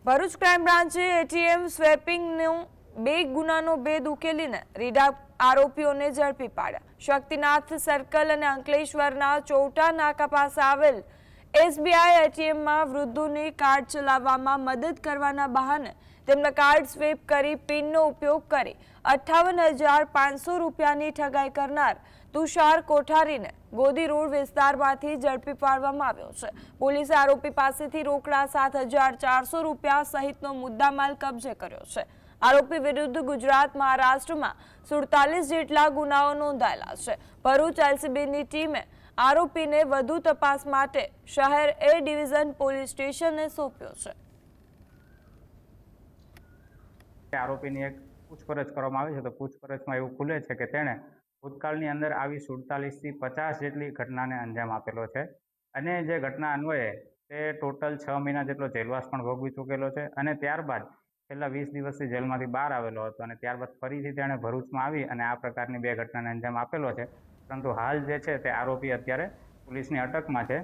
Bharuch crime બ્રાન્ચે ATM સ્વેપિંગનો બે ગુનાનો ભેદ ઉકેલીને રીઢા આરોપીઓને ઝડપી પાડ્યા। શક્તિનાથ સર્કલ અને અંકલેશ્વરના ચોટા નાકા પાસે આવેલ એસબીઆઈ એટીએમમાં વૃદ્ધોને કાર્ડ ચલાવવામાં મદદ કરવાના બહાને તેમના કાર્ડ સ્વેપ કરી પિનનો ઉપયોગ કરી 58,500 રૂપિયાની ઠગાઈ કરનાર તુષાર કોઠારીને ગોદી રોડ વિસ્તારમાંથી ઝડપી પાડવામાં આવ્યો છે। પોલીસે આરોપી પાસેથી રોકડા 7,400 રૂપિયા સહિતનો મુદ્દામાલ કબજે કર્યો છે। આરોપી વિરુદ્ધ ગુજરાત મહારાષ્ટ્રમાં 47 જેટલા ગુનાઓ નોંધાયેલા છે। ભરૂચ એલસીબીની ટીમે આરોપીને વધુ તપાસ માટે શહેર એ ડિવિઝન પોલીસ સ્ટેશનને સોંપ્યો છે। આરોપીની એક પૂછપરછ કરવામાં આવી છે તો પૂછપરછમાં એવું ખુલે છે કે તેણે ભૂતકાળની અંદર આવી 47 થી 50 જેટલી ઘટનાને અંજામ આપેલો છે અને જે ઘટના અન્વયે તે ટોટલ 6 મહિના જેટલો જેલવાસ પણ ભોગવી ચૂકેલો છે અને ત્યારબાદ છેલ્લા 20 દિવસથી જેલમાંથી બહાર આવેલો હતો અને ત્યારબાદ ફરીથી તેણે ભરૂચમાં આવી અને આ પ્રકારની બે ઘટનાને અંજામ આપેલો છે। પરંતુ હાલ જે છે તે આરોપી અત્યારે પોલીસની અટકમાં છે।